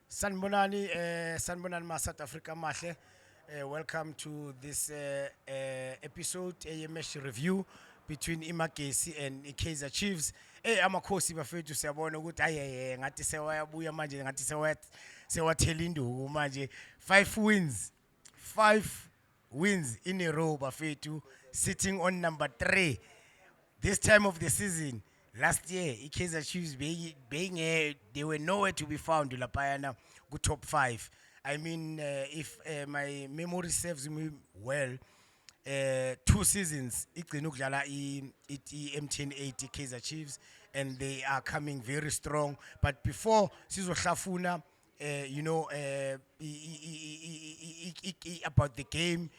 Sanbonani ma South Africa mahle. Welcome to this episode AMS review between Imagesi and Kaizer Chiefs. Amakhosi bafethu siyabona ukuthi ayeye ngathi sewayabuya manje ngathi sewathela induku manje 5 wins. 5 wins in a row bafethu sitting on number 3 this time of the season. Last year, Kaizer Chiefs they were nowhere to be found lapayana go top 5. I mean, if my memory serves me well, 2 seasons igcina ukudlala MTN 80 Kaizer Chiefs, and they are coming very strong. But before sizohlafuna, about the game,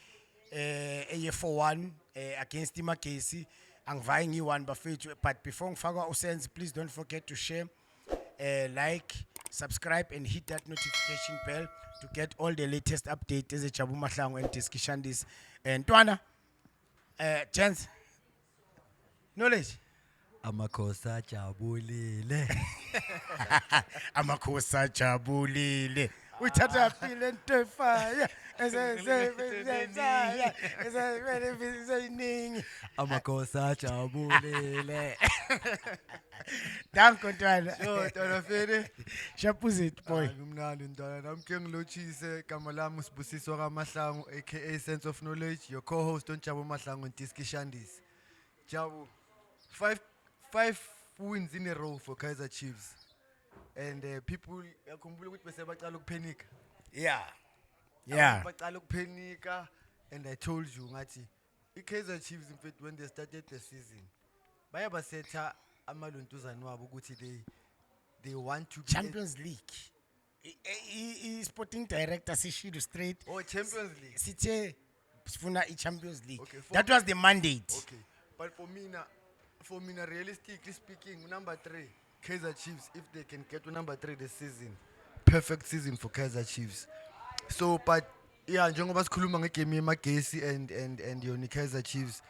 a 4-1 against Imagesi. Angivaying you-one bafethu, but before ngifaka usenze, please don't forget to share, like, subscribe and hit that notification bell to get all the latest updates as a Jabu Mahlangu and Tiskishandis and Twana chance knowledge Amakhosa jabulile. amakhosa jabulile uthatha phile into efaya eseyiningi Amakhosa jabulile. danko ntwana Ntwana Fede. shapuzit boy Ngumnandi ntwana nami ke ngilochise igama lami uSibusiswa kaMahlangu aka Sense of Knowledge, your co-host on Jabu Mahlangu and Tiskishandis. Jabu, five wins in a row for Kaizer Chiefs. And people yakhumbula ukuthi bese baqala ukuphenika. yeah Baqala ukuphenika, and I told you ngathi Kaizer Chiefs in fact when they started the season bayabasetha amalontuzana wabo ukuthi they want to be Champions League. Sporting director sishido straight. Champions League. Sithe sifuna Champions League. Okay, That was the mandate. Okay, but for me, realistically speaking, number 3, Kaizer Chiefs, if they can get to number 3 this season, perfect season for Kaizer Chiefs. So, but yeah, njengoba sikhuluma ngegame yeMagesi and yona Kaizer Chiefs,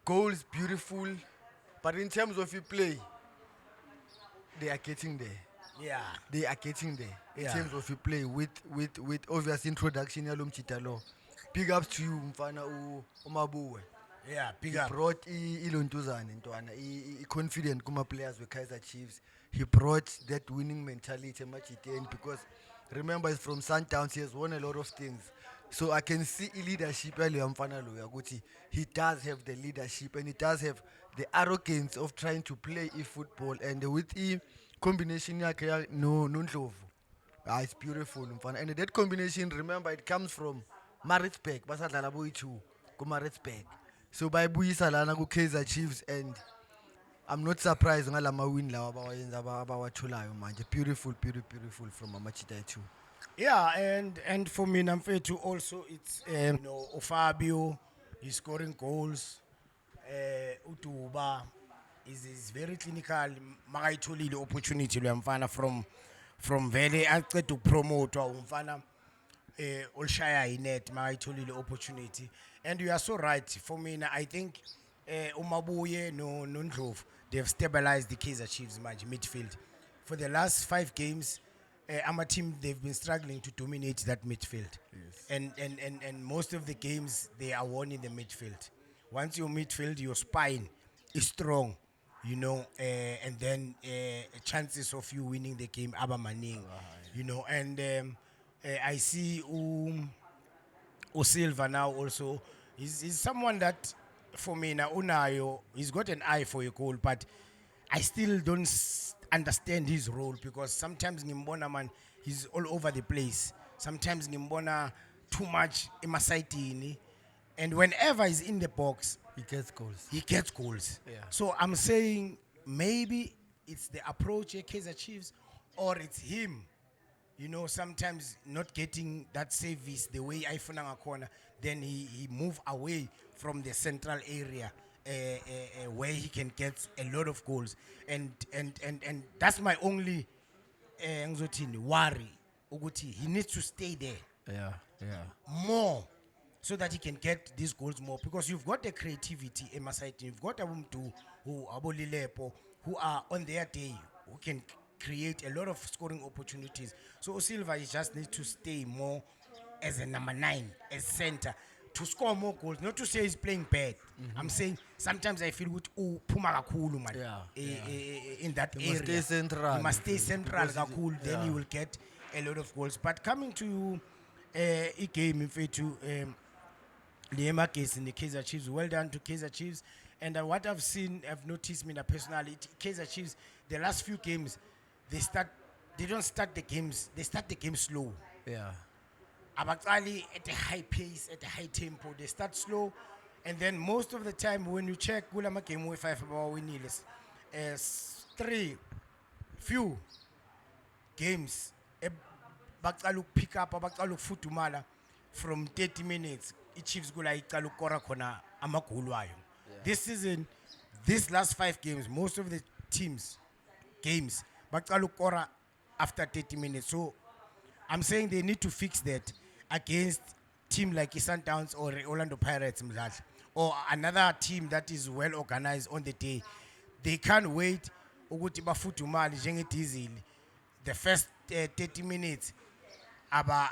goals beautiful, but in terms of play, they are getting there. Yeah. They are getting there in Yeah. terms of play with obvious introduction yalo Mchitalo. Big ups to you mfana uMabuwe. Yeah, big He up. brought ilontuzana ntwana confident kuma players with Kaizer Chiefs. He brought that winning mentality emachiteni because remember he's from Sundowns, he has won a lot of things. So I can see leadership yalo mfana lo ukuthi he does have the leadership and he does have the arrogance of trying to play football, and with combination yakhe no Ndlovu. It's beautiful mfana, and that combination, remember, it comes from Maritzburg. Basadlala boyi-2 ku-Maritzburg. So bayibuyisa lana ku-Kaizer Chiefs, and I'm not surprised ngala ma-win lawa abawatholayo manje. Beautiful from Amachita 2. Yeah, and for me Namfethu also it's Fabio is scoring goals. Utuba is very clinical. Makayitholile opportunity lo mfana from vele aqeda ukupromotwa umfana olshaya inet makayitholile opportunity. And you are so right. For me I think uMabuye no Ndlovu, they've stabilized the Kaizer Chiefs manje midfield. For the last 5 games, our team, they've been struggling to dominate that midfield. Yes. And most of the games they are won in the midfield. Once your midfield, your spine is strong, and then chances of you winning the game are maning, and I see Silva now also. He's someone that, for me now, Unayo, he's got an eye for a goal, but I still don't understand his role, because sometimes Ngimbona man, he's all over the place. Sometimes Ngimbona too much emasayitini, and whenever he's in the box, He gets goals. Yeah. So I'm saying maybe it's the approach at Kaizer Chiefs, or it's him, sometimes not getting that service the way I corner. Then he move away from the central area where he can get a lot of goals, and that's my only worry. Ukuthi he needs to stay there more, so that he can get these goals more, because you've got the creativity Emasite, you've got Abumtu who Abolilepo who are on their day, who can create a lot of scoring opportunities. So Silva, he just needs to stay more as a number 9, as center, to score more goals. Not to say he's playing bad. I'm saying sometimes I feel with Puma kakhulu man. In that He area. must stay central. He must stay central Because he- kakhulu, then he will get a lot of goals. But coming to a game in to Liema case in the Kaizer Chiefs. Well done to Kaizer Chiefs. And what I've seen, I've noticed me personally, Kaizer Chiefs, the last few games, they don't start the games, they start the game slow. Yeah. Abakali at a high pace, at a high tempo. They start slow, and then most of the time when you check, Gulama game with 5 about winning few games. Bakalu pick up, bakalu futumala from 30 minutes. Chiefs gula ikalu kora kona amagulu ayo. This season, these last 5 games, most of the games, bakalu kora after 30 minutes. So I'm saying they need to fix that against team like Sundowns or Orlando Pirates Mdladla, or another team that is well organized on the day. They can't wait ukuthi bafudumale njengedizili the first 30 minutes aba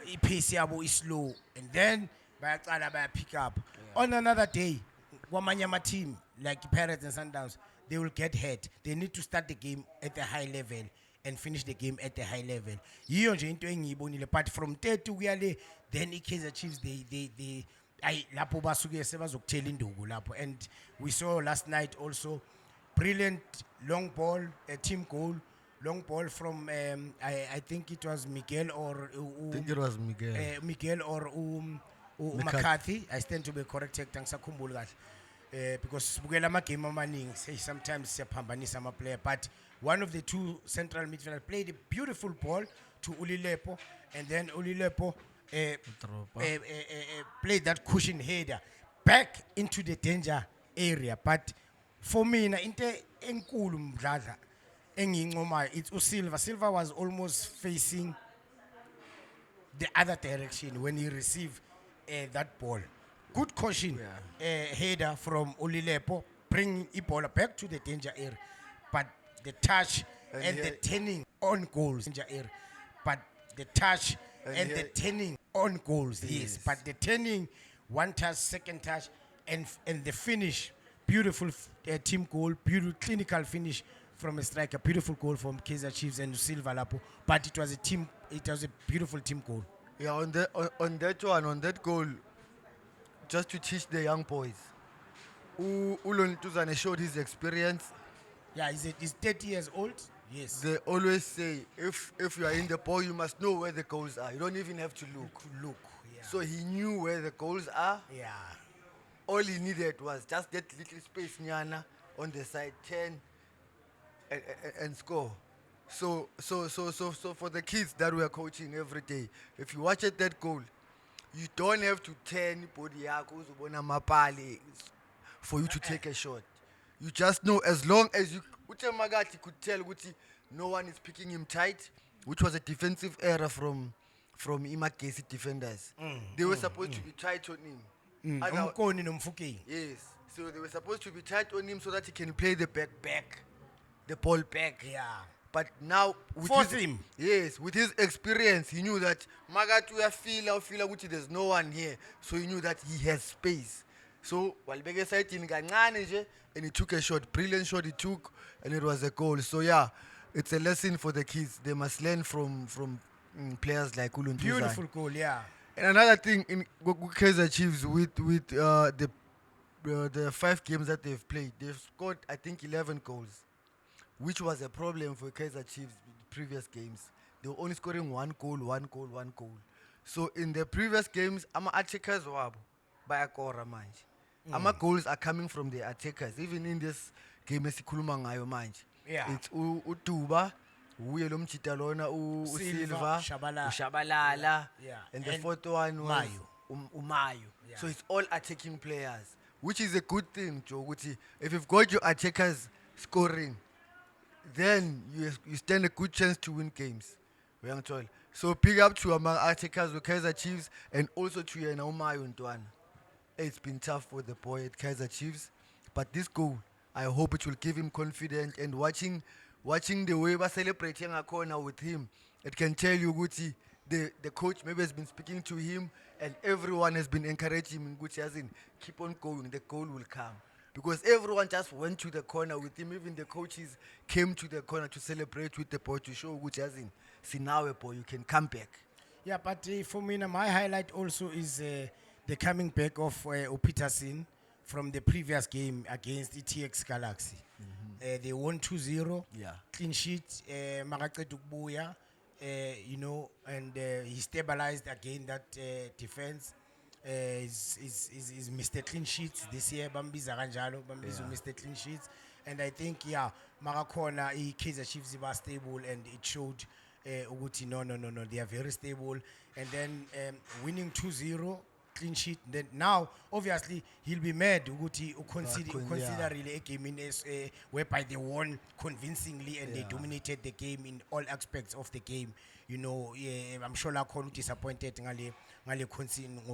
ipace yabo is slow, and then bayaqala baya pick up on another day. Kwamanye ama-team like Pirates and Sundowns, they will get hurt. They need to start the game at a high level and finish the game at a high level. Yiyo nje into engiyibonile, but from 30 kuya le, then i-Kaizer Chiefs they lapho basuke sebazokuthela induku lapho. And we saw last night also brilliant long ball, a team goal, long ball from I think it was Miguel or I think it was Miguel. Miguel or McCarthy. I stand to be corrected, angisakhumbuli kahle. Because sibukela amagame amaningi, say sometimes siyaphambanisa ama-player, but one of the two central midfielders played a beautiful ball to Ulilepo, and then Ulilepo played that cushion header back into the danger area. But for me, into enkulu Mdladla engiyincomayo, it's uSilva. Silva was almost facing the other direction when he received that ball. Good caution header from Ulilepo, bringing the ball back to the danger area. But the touch and the turning on goals, danger area. But the touch and the turning on goals, yes. But the turning, one touch, second touch, and the finish, beautiful team goal, beautiful clinical finish from a striker, beautiful goal from Kaizer Chiefs and Silva Lapo. But it was a beautiful team goal. Yeah, on that goal, just to teach the young boys. Ulon Tuzane showed his experience. Yeah, he's 30 years old. Yes. They always say, if you are in the ball, you must know where the goals are. You don't even have to look. Yeah. So he knew where the goals are. Yeah. All he needed was just that little space nyana on the side, turn and score. So for the kids that we are coaching every day, if you watch at that goal, you don't have to turn body yakho uzobona mapale for you to take a shot. You just know, as long as you Magati could tell no one is picking him tight, which was a defensive error from Imakesi defenders. They were supposed to be tight on him. Yes. So they were supposed to be tight on him so that he can play the ball back. Yeah. But now Force him. Yes, with his experience, he knew that Magatu feel there's no one here. So he knew that he has space. So Walbege side in Ganane, and he took a shot, brilliant shot he took, and it was a goal. So yeah, it's a lesson for the kids. They must learn from players like Ulun. Beautiful goal, yeah. And another thing in Kaizer Chiefs with the 5 games that they've played, they've scored I think 11 goals, which was a problem for Kaizer Chiefs with previous games. They were only scoring one goal. So in the previous games, attackers wabo bayakora manje. Goals are coming from the attackers. Even in this game esikhuluma ngayo manje. Yeah. It's uDuba, uye lo mjita lona Silva, uShabalala, Shabalala, Yeah. and the fourth one was Umayo. Yeah. So it's all attacking players, which is a good thing, Joe. If you've got your attackers scoring, then you stand a good chance to win games. So big up to among attackers with Kaizer Chiefs, and also to Umayo Ntwana. It's been tough for the boy at Kaizer Chiefs, but this goal I hope it will give him confidence. And watching the way we're celebrating a corner with him, it can tell you Gucci, the coach maybe has been speaking to him and everyone has been encouraging him Gucci as in keep on going, the goal will come. Because everyone just went to the corner with him, even the coaches came to the corner to celebrate with the boy to show Gucci as in see now boy you can come back. Yeah, but for me, my highlight also is the coming back of Peterson from the previous game against ETX Galaxy. They won 2-0, Yeah. clean sheet, makaqeda ukubuya, and he stabilized again that defense. Is Mr. Clean Sheets this year, bambiza kanjalo, bambiza Yeah. Mr. Clean Sheets. And I think, yeah, Marakhona, Kaizer Chiefs were stable and it showed ukuthi no, they are very stable. And then winning 2-0, clean sheet. Then now, obviously, he'll be mad ukuthi consider really a game in whereby they won convincingly and they Yeah. dominated the game in all aspects of the game. I'm sure lakhona disappointed ngale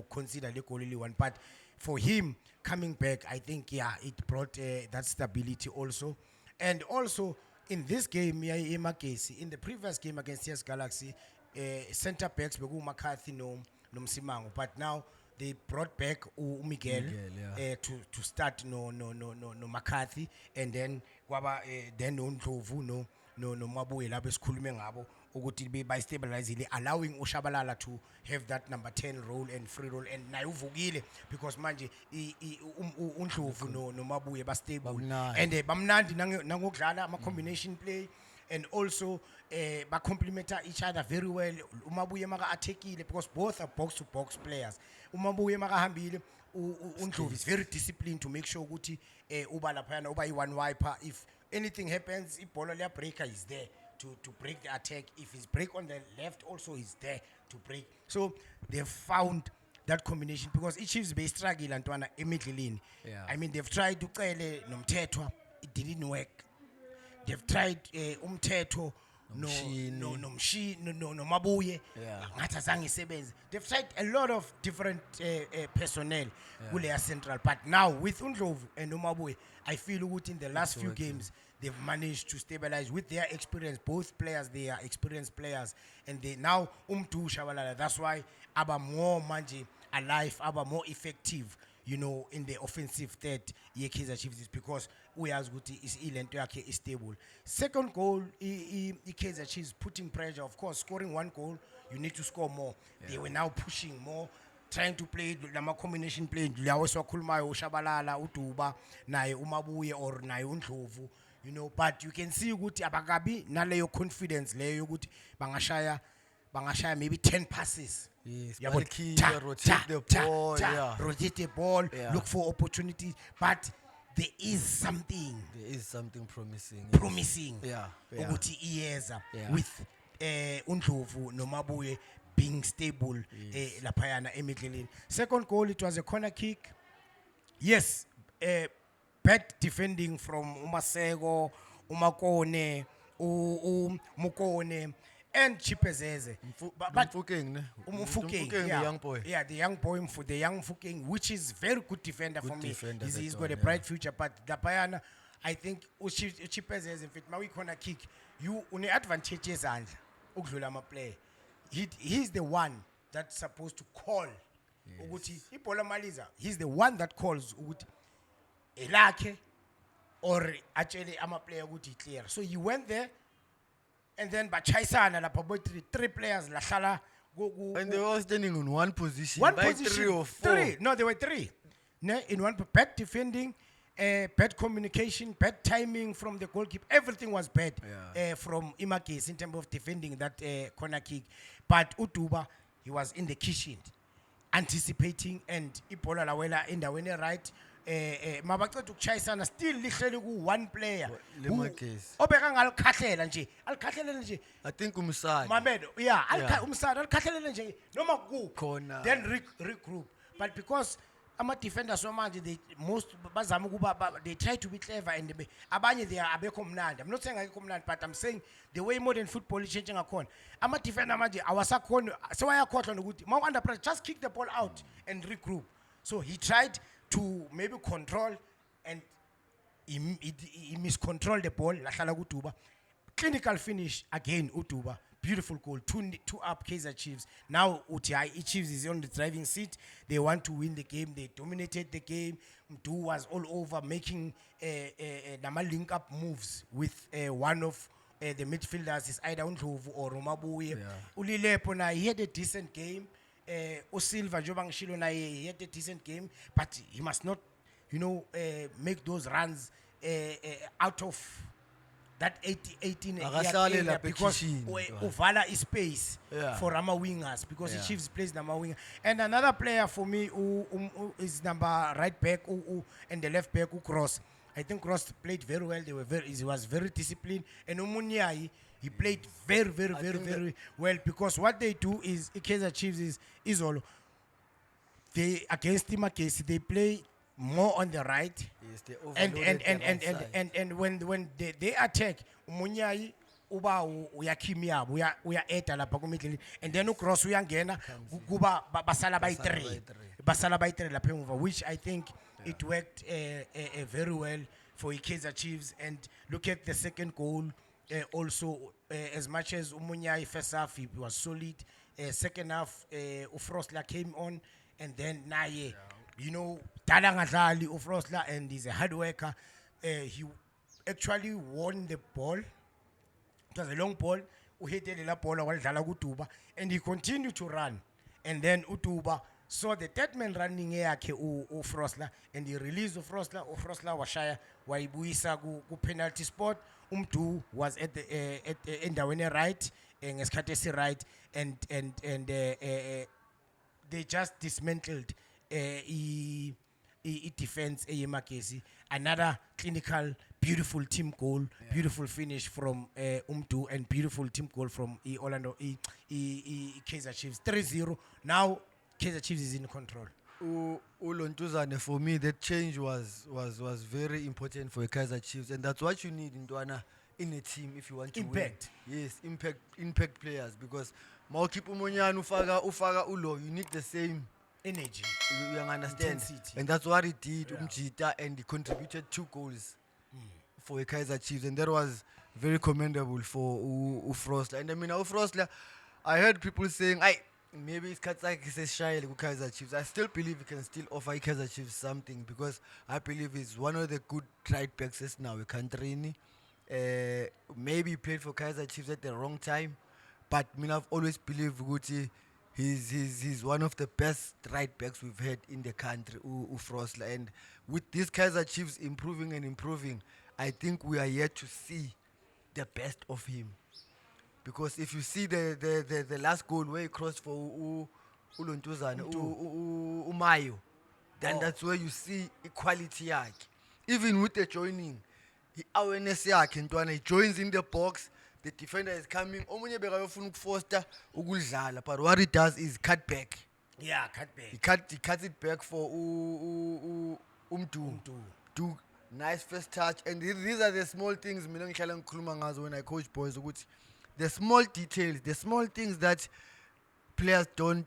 consider le goal one, but for him coming back, I think it brought that stability also. And also in this game in the previous game against TS Galaxy, center backs beku McCarthy no Msimango, but now they brought back Miguel to start no McCarthy, and then kwaba then uNdlovu no Mabuye labo esikhulume ngabo ukuthi by stabilizing, allowing uShabalala to have that number 10 role and free role, and naye uvukile because manje uNdlovu no Mabuye ba stable Bamnandi. and bamnandi nangokudlala ama combination play, and also ba complement each other very well. Umabuye maka attackile because both are box to box players. Umabuye maka hambile uNdlovu is very disciplined to make sure ukuthi uba lapha uba i-one wiper, if anything happens ibhola liya breaker is there to break the attack. If it's break on the left also is there to break. So they found that combination because iChiefs be struggle antwana emidleleni. Yeah. I mean, they've tried to ucele nomthethwa, it didn't work. They've tried umthetho no Mabuye Yeah. ngathi azange isebenze. They've tried a lot of different personnel kuleya central, but now with uNdlovu and uMabuye, I feel ukuthi in the last few games they've managed to stabilize with their experience. Both players, they are experienced players, and they now Umdu Shabalala. That's why aba more manje alive, aba more effective, in the offensive third Kaizer Chiefs, is because uyazi ukuthi is ilento yakhe is stable. Second goal, Kaizer Chiefs putting pressure. Of course, scoring one goal, you need to score more. They were now pushing more, trying to play lama combination play. Lawo siwakhulumayo uShabalala, uDuba, naye uMabuye or naye uNdlovu. But you can see ukuthi abakabi naleyo confidence leyo ukuthi bangashaya maybe 10 passes. Yes, Yabo, Balikhipha, rotate the ball, yeah. rotate the ball, Yeah. look for opportunities, but there is something There is something promising. promising Yeah. ukuthi iyeza Yeah. with uNdlovu noMabuye being stable laphayana emidleleni. Second goal, it was a corner kick. Yes, bad defending from Umaseko, Umakone, Mukone, and Chipezeze. But Mfukeng, ne? Mfukeng, the young boy. Yeah, the young boy, the young Mfukeng, which is very good defender for Good me. defender, He's that got a one, bright future, but Dapayana, I think Chipezeze, in fact, Maui corner kick, you une advantages and ukudlula ama-player. He's the one that's supposed to call. Ukuthi ibhola maliza, he's the one that calls ukuthi elakhe or atshele ama-player ukuthi clear. So he went there, and then bachayisana lapha boy three players lahlala And they were standing in one position. one by position, 3 or 4. three. No, there were three. In one, bad defending, bad communication, bad timing from the goalkeeper. Everything was bad from Imakes in terms of defending that corner kick. But Utuba, he was in the kitchen, anticipating, and Ipola Lawela in the winner right. Mabaqeda ukuchayisana still lihleli ku one player. Lemakes. Obeka ngalikhahlela nje. I think Umsad. Mamedo, yeah, umsana alikhathalele nje noma ku Khona. then regroup. But because ama defenders manje they most bazama ukuba they try to be clever, and abanye they are abekho mnandi. I'm not saying akekho mnandi, but I'm saying the way modern football is changing akhona. Ama defender manje awasakhona sewayakhohlwa nokuthi ma under pressure just kick the ball out and regroup. So he tried to maybe control, and he miscontrolled the ball, lahlala kuDuba. Clinical finish again, Utuba. Beautiful goal, two up Kaizer Chiefs. Now UTI Chiefs is on the driving seat. They want to win the game. They dominated the game. Mdu was all over, making nama link up moves with one of the midfielders, is either Ndlovu or Romabuye. Ulilepo na he had a decent game. Usilva Jobang Shilo na he had a decent game, but he must not, make those runs out of that 18 Akahlale area, lapha because ekhisini, mntwana. uvala space Yeah. for ama wingers, because Yeah. the Chiefs plays nama winger. And another player for me who is number right back and the left back who Cross. I think Cross played very well. He was very disciplined. And Umunyai, he played very well, because what they do is Kaizer Chiefs is all they against Imakesi, they play more on the right. Yes, they and overloaded the right side. and when they attack, Umunyai uba uyakhimi yabo uya eta lapha ku middle, and then uCross uyangena kuba basala by 3 lapha emuva, which I think it worked very well for Kaizer Chiefs. And look at the second goal, also as much as Umunyai first half he was solid, second half uFrosler came on, and then naye Dala ngadlali uFrosler, and he's a hard worker. He actually won the ball. It was a long ball. Uhitele la ball wadlala kuDuba, and he continued to run. And then uDuba saw the third man running yakhe uFrosler, and he released uFrosler. uFrosler washaya wayibuyisa ku penalty spot. Umdu was at the endaweni right, ngesikhathi esi right, and they just dismantled defense eyeMagesi. Another clinical, beautiful team goal, beautiful finish from Umdu, and beautiful team goal from Orlando Kaizer Chiefs. 3-0. Now Kaizer Chiefs is in control. Ulontuzane, for me, that change was very important for Kaizer Chiefs, and that's what you need in a team if you want to Impact. win. Yes, impact players, because Mawkeep Umonyane ufaga ulo, you need the same Energy. you understand, Intensity. and that's what he did. Umjita, and he contributed 2 goals for Kaizer Chiefs, and that was very commendable for uFrosler. And I mean, uFrosler, I heard people saying, maybe it's like he says shy like Kaizer Chiefs. I still believe he can still offer Kaizer Chiefs something, because I believe he's one of the good right backs now in country. Maybe he played for Kaizer Chiefs at the wrong time, but I've always believed Guti. He's one of the best right backs we've had in the country, uFrosler. And with these Kaizer Chiefs improving, I think we are yet to see the best of him. Because if you see the last goal where he crossed for Ulontuzane, Umayo, then that's where you see equality yakhe. Even with the joining, awareness yakhe ntwana, he joins in the box. The defender is coming. Omunye bekayofuna ukufoster ukudlala, but what he does is cut back. Yeah, cut back. He cuts it back for Umdu. Do nice first touch, and these are the small things mina ngihlala ngikhuluma ngazo when I coach boys, ukuthi the small details, the small things that players don't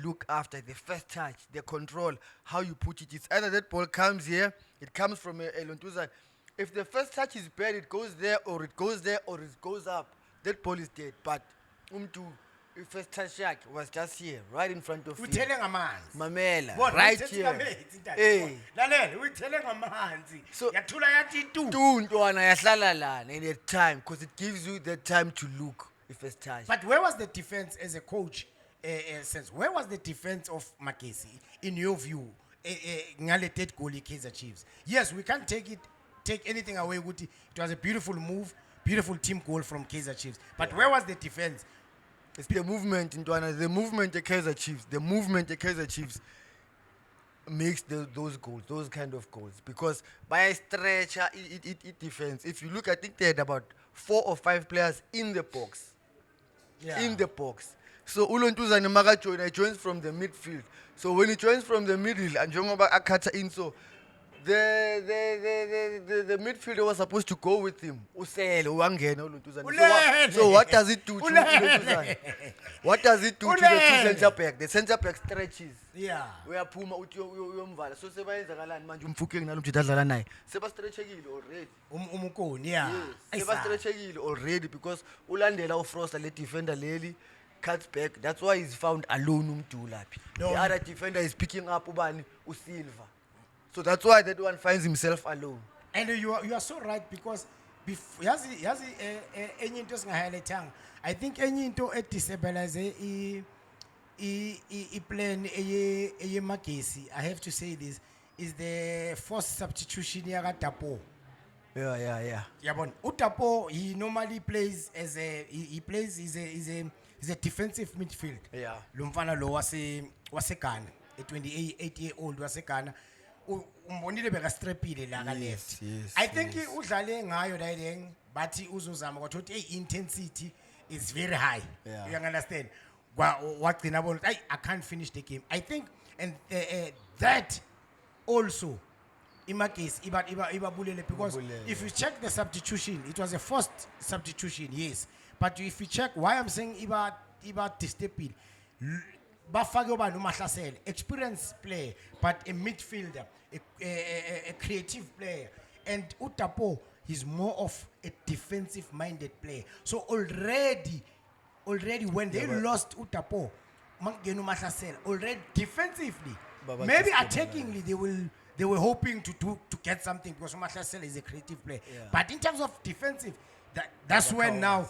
look after. The first touch, the control, how you put it. It's either that ball comes here, it comes from a Lontuzane. If the first touch is bad, it goes there, or it goes there, or it goes up. That ball is dead. But Umdu, if first touch was just here, right in front of you. Uthele ngamanzi. Mamela, What, right uthele here. ngamanzi, Ntate? Hey. Lalela, uthele ngamanzi. So- Yathula yathi tu. Ntwana yahlala lana in that time, because it gives you the time to look if first touch. But where was the defense as a coach? Sense, where was the defense of Magesi in your view? Ngale third goal Kaizer Chiefs. Yes, we can't take anything away with it. It was a beautiful move, beautiful team goal from Kaizer Chiefs. But where was the defense? It's the movement in Ntwana, the movement the Kaizer Chiefs, makes those goals, those kind of goals. Because by a stretcher, it defends. If you look, I think they had about 4 or 5 players in the box. Yeah. In the box. So Ulontuzane Magajoina joins from the midfield. So when he joins from the middle, and Jongoba Akata in, so The midfielder was supposed to go with him. Usele, uwangena uLuntuzane. Ulele. So what does it do to Ulele. Luntuzane? What does it do to the Ulele. two centre back? The centre back stretches. Yeah. Uyaphuma uthi uyomvala. So sebayenzakalani manje umfukeng nalo mthetho adlala naye. Sebastretchekile already. Umukoni, yeah. Yes. Sebastretchekile already because ulandela uFroster le defender leli cuts back. That's why he's found alone umdulaphi. No. The other defender is picking up ubani uSilva. So that's why that one finds himself alone. And you are so right because yazi enye into singahighlightanga. I think enye into edestabilize I plan eye Magesi, I have to say this, is the forced substitution yaka Dapo. Yeah. Yabon, Utapo, he normally plays as he plays is a defensive midfield. Yeah. Lumfana lo wase Ghana, a 28-year-old wase Ghana. Umbonile bekastrepile la ka left. Yes, I think udlale ngayo la then bathi uzozama ukuthi intensity is very high. Yeah. You understand? Wagcina bona I can't finish the game. I think and that also Magesi ibabulele because if you check the substitution, it was a forced substitution, yes. But if you check why I'm saying iba distepile, bafake ubani uMahlasela, experienced player, but a midfielder, a creative player, and Utapo is more of a defensive minded player. So already when they lost Utapo, Mangenu Mahlasela, already defensively, Baba maybe just attackingly they were hoping to get something because Mahlasela is a creative player. Yeah. But in terms of defensive, that's when now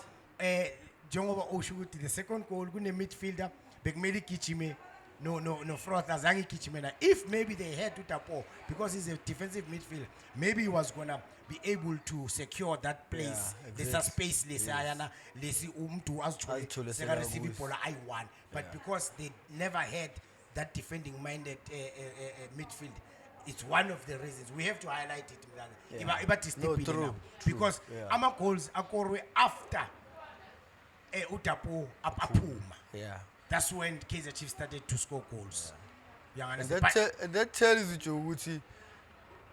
Jongoba Oshuguti, the second goal, kune midfielder, Bekmeli Kichime, no Frotha Zangi Kichimena. If maybe they had to Utapo because he's a defensive midfielder, maybe he was gonna be able to secure that place. Yeah, There's a space lesayana lesi umtu Azithole seka receive sela bola I1. But because they never had that defending minded midfield, it's one of the reasons we have to highlight it. No, true. Because Yeah. our goals are after Utapo apuma. Yeah. That's when Kaizer Chiefs started to score goals. You And understand? that tells you, Uchi,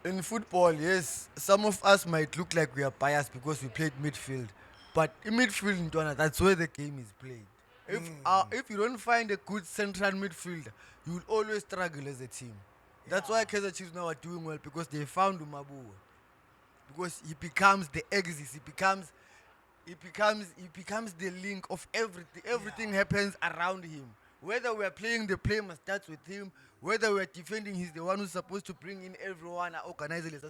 in football, yes, some of us might look like we are biased because we played midfield. But in midfield, in Ghana, that's where the game is played. If you don't find a good central midfielder, you will always struggle as a team. That's why Kaizer Chiefs now are doing well because they found Umabu. Because he becomes the axis, he becomes the link of everything. Everything happens around him. Whether we are playing, the play must start with him. Whether we are defending, he's the one who's supposed to bring in everyone, organize it.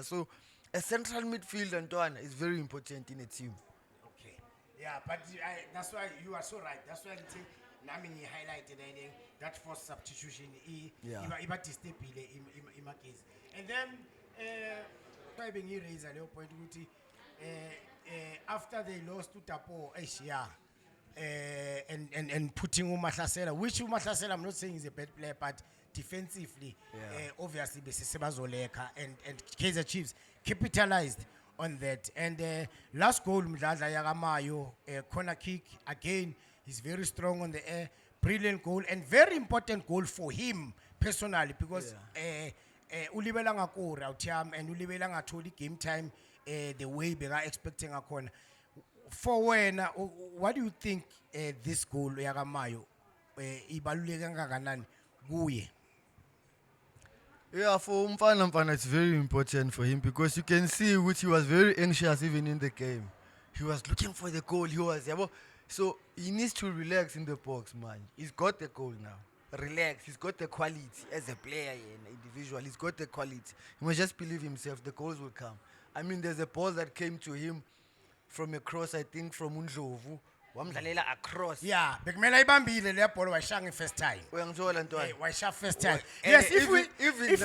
So a central midfielder is very important in a team. Okay. Yeah, but that's why you are so right. That's why I say Namini highlighted that first substitution. Yeah. Iba distepile in my case. And then I being raised a little point after they lost to Tapo Asia and putting Mahlasela, which Mahlasela I'm not saying is a bad player, but defensively, obviously Besisebazoleka and Kaizer Chiefs capitalized on that. And last goal, Mdladla Yagamayo, corner kick again. He's very strong on the air, brilliant goal and very important goal for him personally because ulibela ngakora uTham and ulibela ngatholi game time the way beka expecting akona. For when what do you think this goal yakamayo ibaluleke kangakanani kuye? Yeah, for Mfana, it's very important for him because you can see which he was very anxious even in the game. He was looking for the goal. So he needs to relax in the box, man. He's got the goal now. Relax. He's got the quality as a player and individual. He's got the quality. He must just believe himself. The goals will come. I mean, there's a ball that came to him from a cross, I think, from Undlovu. Wamdlalela across. Yeah, bekumela ibambile le ball washanga first time. Uyangithola ntwana. Washa first time. And Yes, if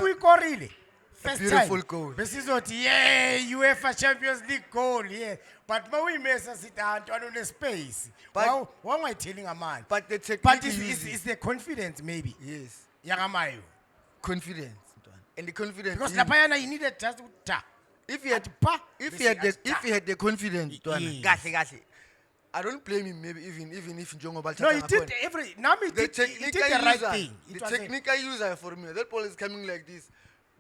we korile first beautiful time. goal. Besizothi UEFA Champions League goal, yeah. But mawuyimesa sithi antwana une space. But- Why am I telling a man? But the technique But he it's uses- the confidence maybe. Yes. Yakamayo. Confidence. ntwana. And the confidence. Because he- lapayana you needed just to ta. if he had if he had the confidence, ntwana, Yes. kahle. I don't blame him. Maybe even if Njongo No, he did Nami the did the right thing. The It was a- technical user for me. That ball is coming like this.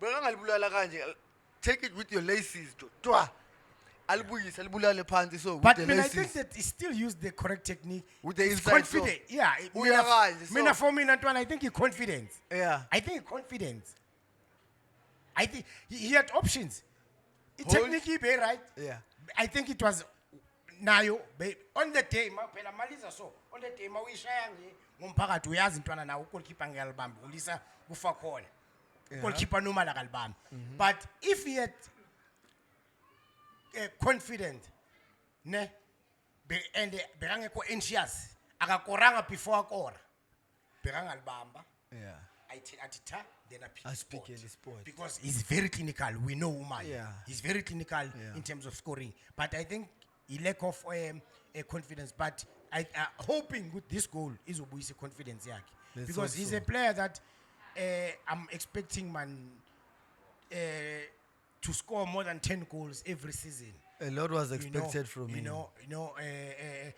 bekangalibulala kanje. Take it with your laces. Twa. Alibuyisa alibulale phansi so with But the I think laces. that he still used the correct technique. With the He's inside confident. soul. Yeah. Uya kanje, so- Mina for me, Antoine, I think he confident. Yeah. I think he confident. I think he had options. Hold. Technique he be right. Yeah. I think it was nayo on the day phela maliza so on the day mawishaya ngomphakathi uyazi intwana nawo goalkeeper ngiyalibamba ulisa kufa khona. Goalkeeper normal akalibamba. But if he had confident ne and bekangekho anxious akakoranga before akora bekangalibamba Yeah. athi tha then I I speak in the sport. because he's very clinical. We know Umar. Yeah. He's very clinical in terms of scoring. But I think he lack of confidence. But I hoping with this goal is Ubuyise confidence yake. Let's Because hope he's so. a player that I'm expecting to score more than 10 goals every season. A lot was You know, expected from him.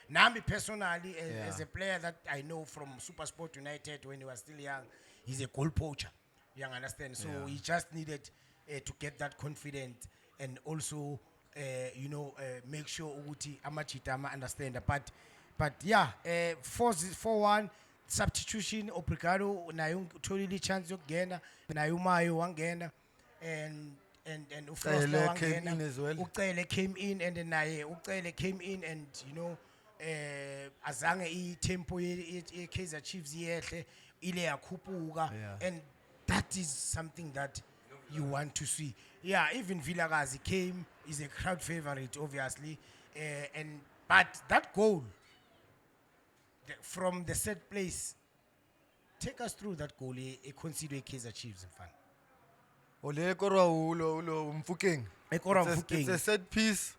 Nami personally, Yeah. as a player that I know from SuperSport United when he was still young, he's a goal poacher. You understand? So he just needed to get that confidence and also, make sure Uguti Amachitama understand. But yeah, 4-1 substitution. Obrigado. Nayung totally chance yokugena. Nayumayo wangena and Ucele came in as well. Ucele came in and then Ucele came in and azange tempo Kaizer Chiefs yehle ile yakhuphuka and that is something that you want to see. Yeah, even Vilakazi came, is a crowd favorite obviously, but that goal from the set place, take us through that goal. Consider Kaizer Chiefs in fun. Ole korwa ulo Mfukeng. Ekorwa It's Mfukeng. a set piece.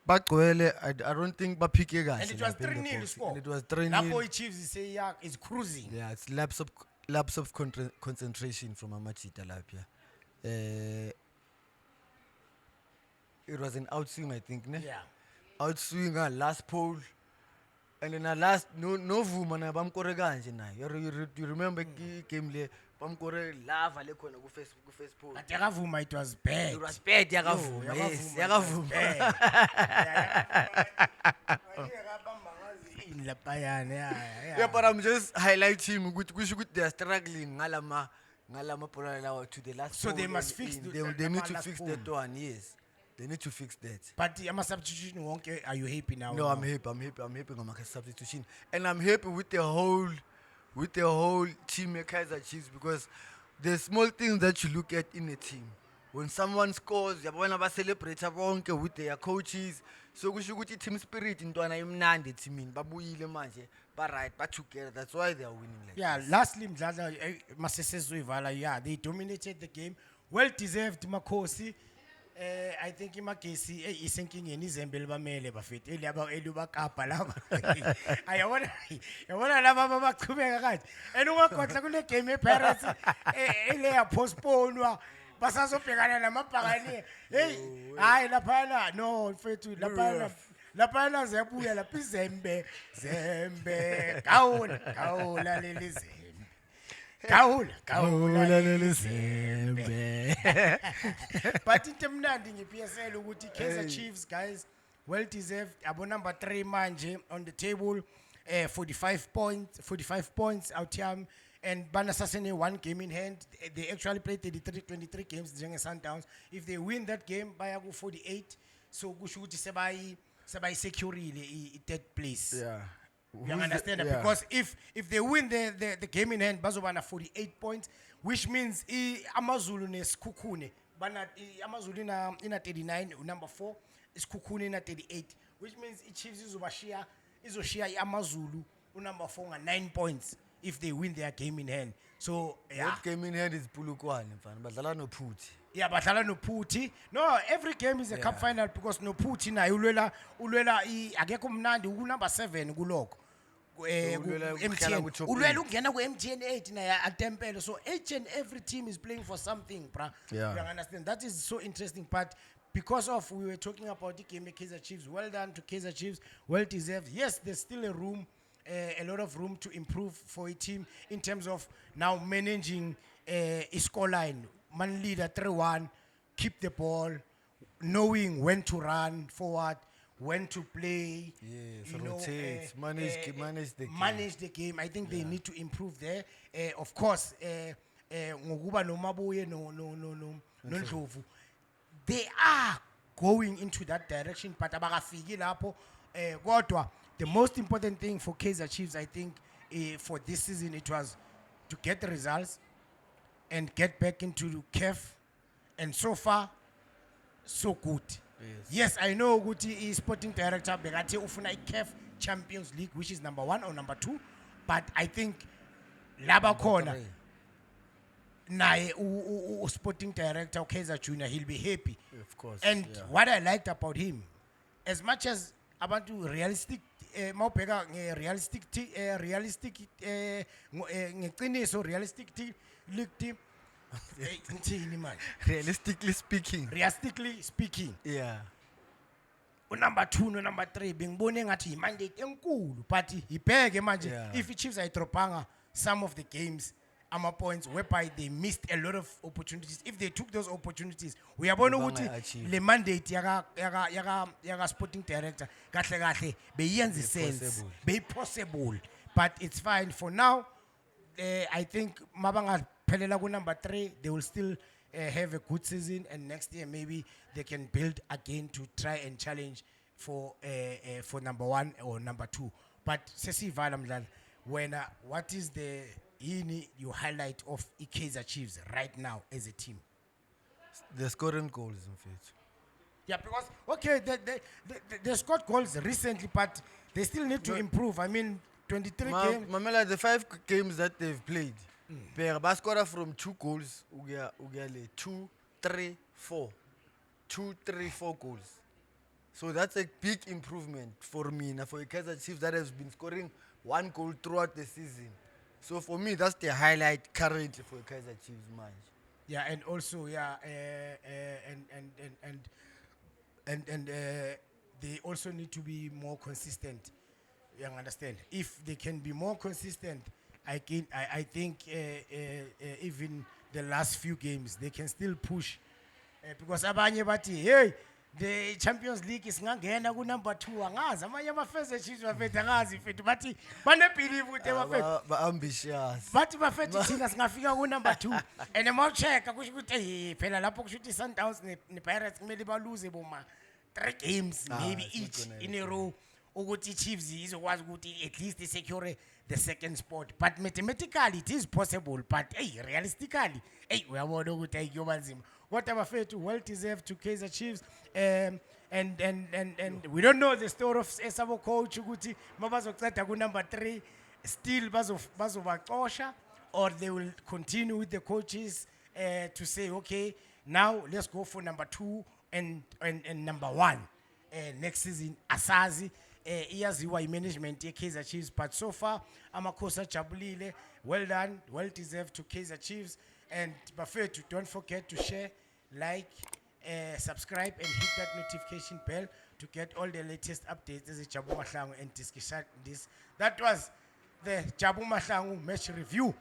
Bagcwele, I don't think baphike kahle. And it was lapha in the 3-0 box. score. And it was 3-0. Lapo Chiefs say yeah, is cruising. Yeah, it's lapse of concentration from Amachita Lapia. It was an outswing, I think, ne? Yeah. Outswing last pole. And then last no vuma na bamkore kanje na. You remember game le bamkore lava le khona ku first pole. But Yakavuma, it was bad. It was bad yakavuma. Yo, Yes, Yakavuma, Yeah, but I'm just highlighting ukuthi they are struggling ngalama pola lawa to the last So pole they must and fix in. the- They need the to last fix pole. that one, yes. They need to fix that. But I'm substitution wonke. Are you happy now? No, I'm happy ngama substitution. And I'm happy with the whole team Kaizer Chiefs because there's small things that you look at in a team. When someone scores, yabona ba celebrate bonke with their coaches. So kusho ukuthi team spirit intwana imnandi teamini babuyile manje ba right ba together. That's why they are winning like Yeah, this. lastly, Mdladla, Masesezwe yeah, they dominated the game. Well deserved, Makosi. I think iMagesi isenkingeni izembe libamele bafethu eliyaba elubakapa laba ayabona laba abachubeka kanje and ungakhohlwa kule game ePirates eleya postponewa basazobhekana namabhakani hey hayi lapha no mfethu lapha ziyabuya lapha izembe gawula leli zembe gawula leli zembe. But into emnandi nge-PSL ukuthi Kaizer Chiefs guys well deserved abo number 3 manje on the table 45 points out here and banasasene one game in hand. They actually played 23 games njenge Sundowns. If they win that game baya ku 48, so kusho ukuthi sebayi securile I third place. Yeah. You understand that? Yeah. Because if they win the game in hand, bazobana 48 points, which means Amazulu nesikhukhune bana Amazulu ina 39 number 4, isikhukhune ina 38, which means iChiefs izoshiya Amazulu number 4 nga 9 points if they win their game in hand. So yeah. That game in hand is Pulukwane mfana. Badlala no Phuthi. Yeah, badlala no Phuthi. No, every game is a cup final because no Phuthi na ulwela akekho mnandi ku number 7 kuloko. ulwela ukuhlala MTN ku-top ulwela eight. ungena ku MTN 8 na atempele, so each and every team is playing for something, bruh. Yeah. You understand? That is so interesting. But because of we were talking about the game Kaizer Chiefs, well done to Kaizer Chiefs, well deserved. Yes, there's still a lot of room to improve for a team in terms of now managing a scoreline. man leader 3-1, keep the ball, knowing when to run forward, when to play. Yes, rotate, manage the game. Manage the game. I think they need to improve there. Of course, ngokuba noMabuye no Ndlovu, they are going into that direction, but abakafiki lapho. Kodwa, the most important thing for Kaizer Chiefs, I think, for this season, it was to get the results and get back into CAF. And so far, so good. Yes, I know Guti is sporting director Begati ufuna CAF Champions League, which is number 1 or number 2, but I think laba khona naye sporting director Kaizer Junior, he'll be happy. Of course. And what I liked about him, as much as abantu realistic mawubheka realistic ngeqiniso realistic league ngithini manje, Realistically speaking, yeah. Number 2 no number 3 bengibone ngathi mandate enkulu, but ibheke manje if iChiefs ayidropanga some of the games points whereby they missed a lot of opportunities. If they took those opportunities, uyabona ukuthi le mandate yaka sporting director kahle kahle beyenza sense, be possible, but it's fine for now. I think mabanga phelela ku number 3, they will still have a good season, and next year maybe they can build again to try and challenge for number 1 or number 2. But sesivala mdlali, what is the your highlight of Kaizer Chiefs right now as a team? They're scoring goals, in fact. Yeah, because okay, they scored goals recently, but they still need to improve. I mean, 23 games. Mamela, the 5 games that they've played, they scored from 2 goals. 2, 3, 4. 2, 3, 4 goals. So that's a big improvement for me. Now for Kaizer Chiefs that has been scoring 1 goal throughout the season. So for me, that's the highlight currently for Kaizer Chiefs match. Yeah, and also and they also need to be more consistent. You understand? If they can be more consistent, I think even the last few games they can still push, because abanye bathi hey, the Champions League is ngangena ku number 2 angazi amanye abafeze Chiefs bafethu angazi mfethu bathi bane-believe ukuthi bafethu Ambitious. bathi bafethu thina singafika ku number 2 and mawuchecka kusho ukuthi phela lapho kusho ukuthi Sundowns ne-Pirates kumele baluze boma 3 games maybe each in a row ukuthi Chiefs izokwazi ukuthi at least secure the second spot. But mathematically it is possible, but realistically uyabona ukuthi kuyoba nzima. What abafethu well deserved to Kaizer Chiefs, and we don't know the story of Sabo coach ukuthi mabazoceda ku number 3 still bazobacosha, or they will continue with the coaches to say okay, now let's go for number 2 and number 1 next season. Asazi iyaziwa management Kaizer Chiefs, but so far amakhosi ajabulile. Well done, well deserved to Kaizer Chiefs. And bafethu, don't forget to share, like, subscribe, and hit that notification bell to get all the latest updates as a Jabu Mahlangu and discussion this. That was the Jabu Mahlangu match review.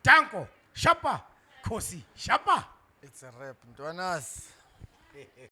Tanko, Shapa, Kosi, Shapa. It's a rap, Ntoanas.